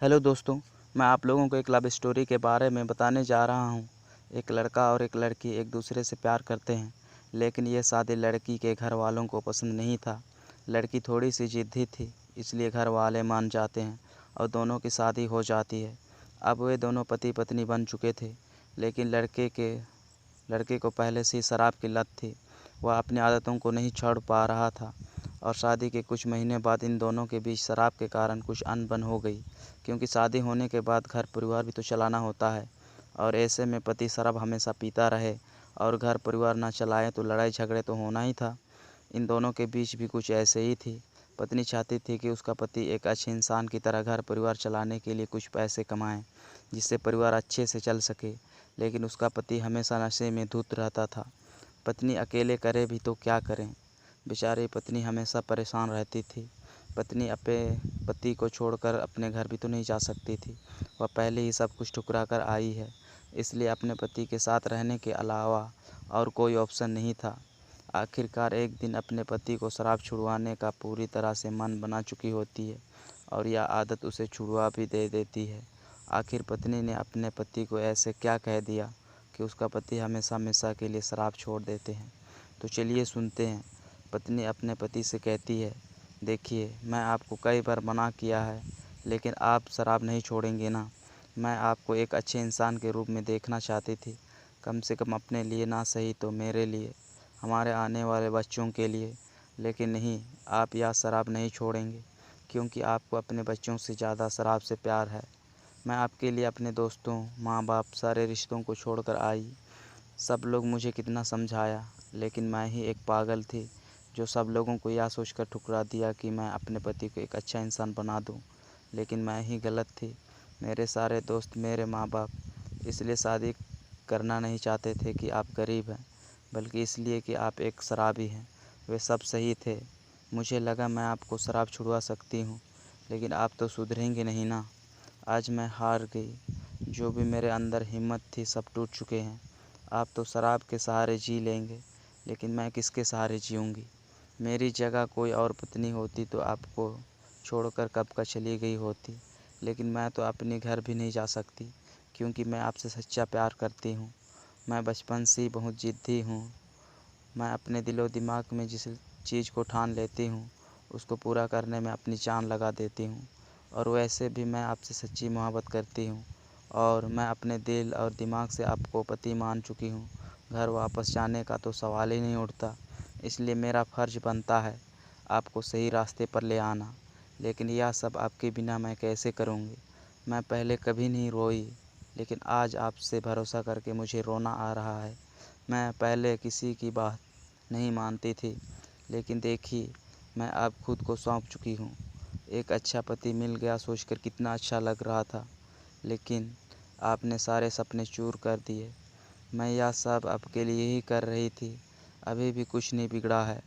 Hello दोस्तों, मैं आप लोगों को एक लव स्टोरी के बारे में बताने जा रहा हूँ। एक लड़का और एक लड़की एक दूसरे से प्यार करते हैं, लेकिन ये शादी लड़की के घर वालों को पसंद नहीं था। लड़की थोड़ी सी ज़िद्दी थी, इसलिए घर वाले मान जाते हैं और दोनों की शादी हो जाती है। अब वे दोनों पति पत्नी बन चुके थे, लेकिन लड़के को पहले से ही शराब की लत थी। वह अपनी आदतों को नहीं छोड़ पा रहा था और शादी के कुछ महीने बाद इन दोनों के बीच शराब के कारण कुछ अनबन हो गई, क्योंकि शादी होने के बाद घर परिवार भी तो चलाना होता है और ऐसे में पति शराब हमेशा पीता रहे और घर परिवार ना चलाए तो लड़ाई झगड़े तो होना ही था। इन दोनों के बीच भी कुछ ऐसे ही थी। पत्नी चाहती थी कि उसका पति एक अच्छे इंसान की तरह घर परिवार चलाने के लिए कुछ पैसे कमाए, जिससे परिवार अच्छे से चल सके, लेकिन उसका पति हमेशा नशे में धुत रहता था। पत्नी अकेले करे भी तो क्या करें, बेचारी पत्नी हमेशा परेशान रहती थी। पत्नी अपने पति को छोड़कर अपने घर भी तो नहीं जा सकती थी। वह पहले ही सब कुछ ठुकरा कर आई है, इसलिए अपने पति के साथ रहने के अलावा और कोई ऑप्शन नहीं था। आखिरकार एक दिन अपने पति को शराब छुड़वाने का पूरी तरह से मन बना चुकी होती है और यह आदत उसे छुड़वा भी दे देती है। आखिर पत्नी ने अपने पति को ऐसे क्या कह दिया कि उसका पति हमेशा हमेशा के लिए शराब छोड़ देते हैं। तो चलिए सुनते हैं। पत्नी अपने पति से कहती है, देखिए, मैं आपको कई बार मना किया है, लेकिन आप शराब नहीं छोड़ेंगे ना। मैं आपको एक अच्छे इंसान के रूप में देखना चाहती थी, कम से कम अपने लिए ना सही तो मेरे लिए, हमारे आने वाले बच्चों के लिए। लेकिन नहीं, आप यह शराब नहीं छोड़ेंगे, क्योंकि आपको अपने बच्चों से ज़्यादा शराब से प्यार है। मैं आपके लिए अपने दोस्तों, माँ बाप, सारे रिश्तों को छोड़कर आई। सब लोग मुझे कितना समझाया, लेकिन मैं ही एक पागल थी जो सब लोगों को यह सोचकर ठुकरा दिया कि मैं अपने पति को एक अच्छा इंसान बना दूं। लेकिन मैं ही गलत थी। मेरे सारे दोस्त, मेरे माँ बाप इसलिए शादी करना नहीं चाहते थे कि आप गरीब हैं, बल्कि इसलिए कि आप एक शराबी हैं। वे सब सही थे। मुझे लगा मैं आपको शराब छुड़वा सकती हूँ, लेकिन आप तो सुधरेंगे नहीं ना। आज मैं हार गई। जो भी मेरे अंदर हिम्मत थी सब टूट चुके हैं। आप तो शराब के सहारे जी लेंगे, लेकिन मैं किसके सहारे जीऊँगी। मेरी जगह कोई और पत्नी होती तो आपको छोड़कर कब का चली गई होती, लेकिन मैं तो अपने घर भी नहीं जा सकती, क्योंकि मैं आपसे सच्चा प्यार करती हूँ। मैं बचपन से ही बहुत ज़िद्दी हूँ। मैं अपने दिलो दिमाग में जिस चीज़ को ठान लेती हूँ, उसको पूरा करने में अपनी जान लगा देती हूँ। और वैसे भी मैं आपसे सच्ची मोहब्बत करती हूँ और मैं अपने दिल और दिमाग से आपको पति मान चुकी हूँ। घर वापस जाने का तो सवाल ही नहीं उठता, इसलिए मेरा फ़र्ज़ बनता है आपको सही रास्ते पर ले आना। लेकिन यह सब आपके बिना मैं कैसे करूँगी। मैं पहले कभी नहीं रोई, लेकिन आज आपसे भरोसा करके मुझे रोना आ रहा है। मैं पहले किसी की बात नहीं मानती थी, लेकिन देखिए, मैं अब खुद को सौंप चुकी हूँ। एक अच्छा पति मिल गया सोचकर कितना अच्छा लग रहा था, लेकिन आपने सारे सपने चूर कर दिए। मैं यह सब आपके लिए ही कर रही थी। अभी भी कुछ नहीं बिगड़ा है।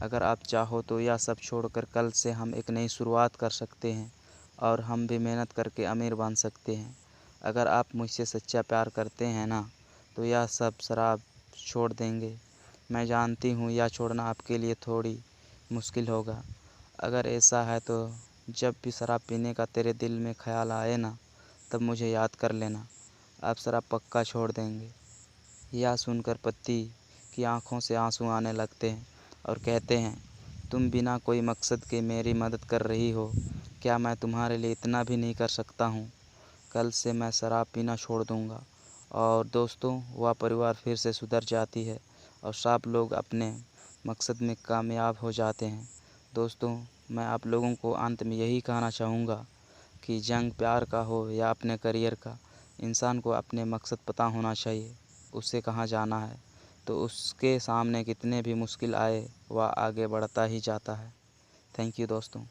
अगर आप चाहो तो यह सब छोड़कर कल से हम एक नई शुरुआत कर सकते हैं और हम भी मेहनत करके अमीर बन सकते हैं। अगर आप मुझसे सच्चा प्यार करते हैं ना, तो यह सब शराब छोड़ देंगे। मैं जानती हूँ यह छोड़ना आपके लिए थोड़ी मुश्किल होगा। अगर ऐसा है तो जब भी शराब पीने का तेरे दिल में ख्याल आए ना, तब मुझे याद कर लेना। आप शराब पक्का छोड़ देंगे। यह सुनकर पति की आंखों से आंसू आने लगते हैं और कहते हैं, तुम बिना कोई मकसद के मेरी मदद कर रही हो। क्या मैं तुम्हारे लिए इतना भी नहीं कर सकता हूँ। कल से मैं शराब पीना छोड़ दूँगा। और दोस्तों, वह परिवार फिर से सुधर जाती है और सब लोग अपने मकसद में कामयाब हो जाते हैं। दोस्तों, मैं आप लोगों को अंत में यही कहना चाहूँगा कि जंग प्यार का हो या अपने करियर का, इंसान को अपने मकसद पता होना चाहिए, उसे कहाँ जाना है, तो उसके सामने कितने भी मुश्किल आए वह आगे बढ़ता ही जाता है। थैंक यू दोस्तों।